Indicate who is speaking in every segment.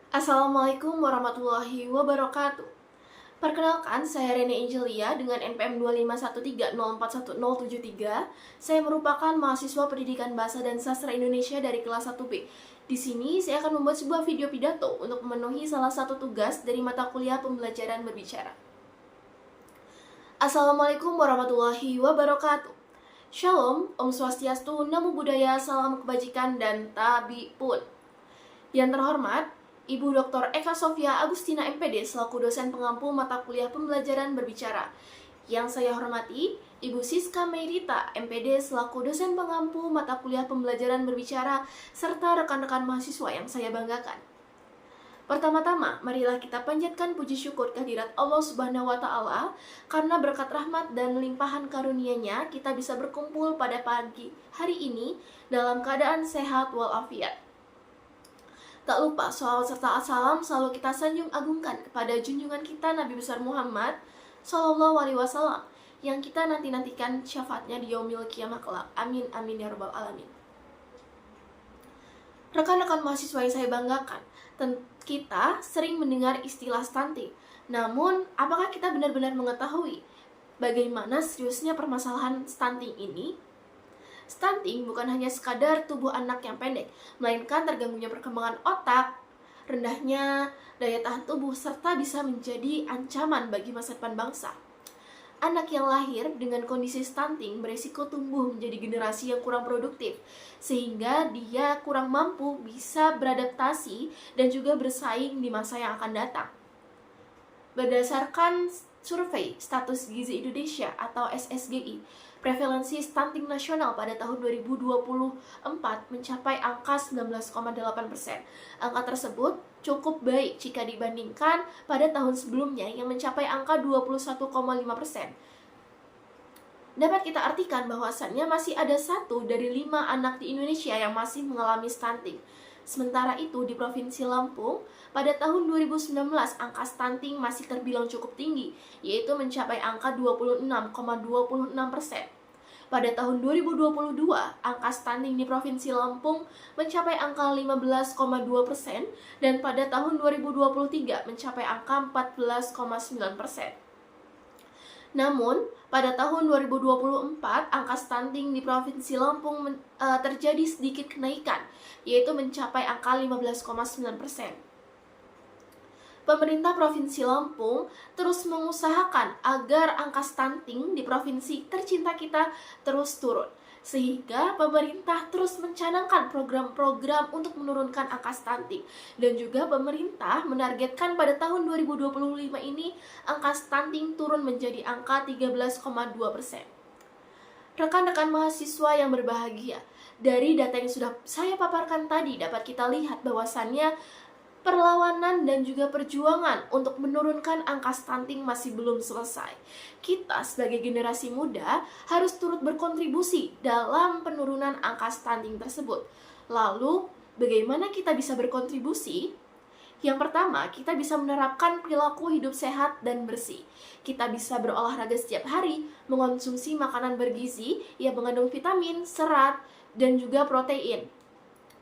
Speaker 1: Assalamualaikum warahmatullahi wabarakatuh. Perkenalkan, saya Rene Angelia dengan NPM 25130411073. Saya merupakan mahasiswa Pendidikan Bahasa dan Sastra Indonesia dari kelas 1B. Di sini saya akan membuat sebuah video pidato untuk memenuhi salah satu tugas dari mata kuliah pembelajaran berbicara. Assalamualaikum warahmatullahi wabarakatuh. Shalom, Om Swastiastu, Namo Buddhaya, Salam Kebajikan, dan Tabi Pun. Yang terhormat, Ibu Dr. Eka Sofia Agustina MPD selaku dosen pengampu mata kuliah pembelajaran berbicara. Yang saya hormati, Ibu Siska Meirita MPD selaku dosen pengampu mata kuliah pembelajaran berbicara, serta rekan-rekan mahasiswa yang saya banggakan. Pertama-tama, marilah kita panjatkan puji syukur kehadirat Allah Subhanahu wa Ta'ala, karena berkat rahmat dan limpahan karunia-Nya kita bisa berkumpul pada pagi hari ini dalam keadaan sehat walafiat. Tak lupa, sholawat serta salam selalu kita sanjung agungkan kepada junjungan kita Nabi besar Muhammad Sallallahu Alaihi Wasallam, yang kita nanti-nantikan syafaatnya di yaumil kiamah kelak. Amin amin ya rabbal alamin. Rekan-rekan mahasiswa yang saya banggakan, kita sering mendengar istilah stunting. Namun, apakah kita benar-benar mengetahui bagaimana seriusnya permasalahan stunting ini? Stunting bukan hanya sekadar tubuh anak yang pendek, melainkan terganggunya perkembangan otak, rendahnya daya tahan tubuh, serta bisa menjadi ancaman bagi masa depan bangsa. Anak yang lahir dengan kondisi stunting beresiko tumbuh menjadi generasi yang kurang produktif, sehingga dia kurang mampu bisa beradaptasi dan juga bersaing di masa yang akan datang. Berdasarkan survei Status Gizi Indonesia atau SSGI, prevalensi stunting nasional pada tahun 2024 mencapai angka 19,8%. Angka tersebut cukup baik jika dibandingkan pada tahun sebelumnya yang mencapai angka 21,5%. Dapat kita artikan bahwasannya masih ada 1 dari 5 anak di Indonesia yang masih mengalami stunting. Sementara itu di Provinsi Lampung, pada tahun 2019 angka stunting masih terbilang cukup tinggi, yaitu mencapai angka 26,26%. Pada tahun 2022, angka stunting di Provinsi Lampung mencapai angka 15,2% dan pada tahun 2023 mencapai angka 14,9%. Namun, pada tahun 2024, angka stunting di Provinsi Lampung terjadi sedikit kenaikan, yaitu mencapai angka 15,9%. Pemerintah Provinsi Lampung terus mengusahakan agar angka stunting di provinsi tercinta kita terus turun, sehingga pemerintah terus mencanangkan program-program untuk menurunkan angka stunting. Dan juga pemerintah menargetkan pada tahun 2025 ini angka stunting turun menjadi angka 13,2%. Rekan-rekan mahasiswa yang berbahagia, dari data yang sudah saya paparkan tadi dapat kita lihat bahwasannya perlawanan dan juga perjuangan untuk menurunkan angka stunting masih belum selesai. Kita sebagai generasi muda harus turut berkontribusi dalam penurunan angka stunting tersebut. Lalu, bagaimana kita bisa berkontribusi? Yang pertama, kita bisa menerapkan perilaku hidup sehat dan bersih. Kita bisa berolahraga setiap hari, mengonsumsi makanan bergizi yang mengandung vitamin, serat, dan juga protein.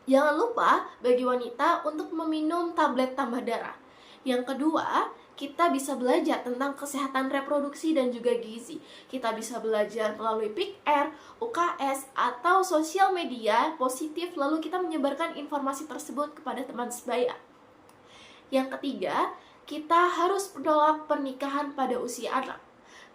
Speaker 1: Jangan lupa bagi wanita untuk meminum tablet tambah darah. Yang kedua, kita bisa belajar tentang kesehatan reproduksi dan juga gizi. Kita bisa belajar melalui PIKR, UKS, atau sosial media positif, lalu kita menyebarkan informasi tersebut kepada teman sebaya. Yang ketiga, kita harus menolak pernikahan pada usia anak.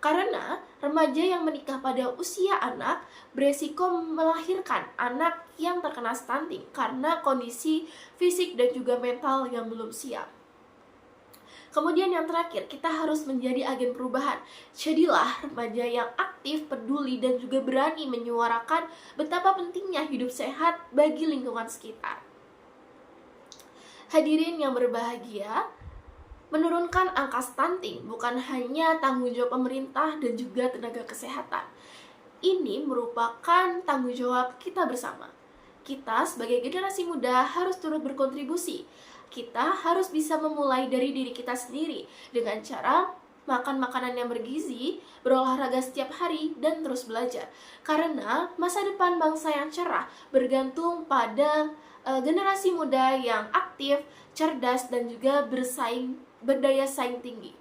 Speaker 1: Karena remaja yang menikah pada usia anak beresiko melahirkan anak yang terkena stunting karena kondisi fisik dan juga mental yang belum siap. Kemudian yang terakhir, kita harus menjadi agen perubahan. Jadilah remaja yang aktif, peduli, dan juga berani menyuarakan betapa pentingnya hidup sehat bagi lingkungan sekitar. Hadirin yang berbahagia, menurunkan angka stunting bukan hanya tanggung jawab pemerintah dan juga tenaga kesehatan. Ini merupakan tanggung jawab kita bersama. Kita sebagai generasi muda harus turut berkontribusi. Kita harus bisa memulai dari diri kita sendiri dengan cara makan makanan yang bergizi, berolahraga setiap hari, dan terus belajar. Karena masa depan bangsa yang cerah bergantung pada generasi muda yang aktif, cerdas, dan juga berdaya saing tinggi.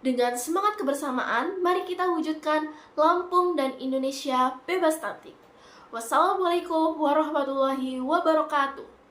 Speaker 1: Dengan semangat kebersamaan, mari kita wujudkan Lampung dan Indonesia bebas stunting. Wassalamualaikum warahmatullahi wabarakatuh.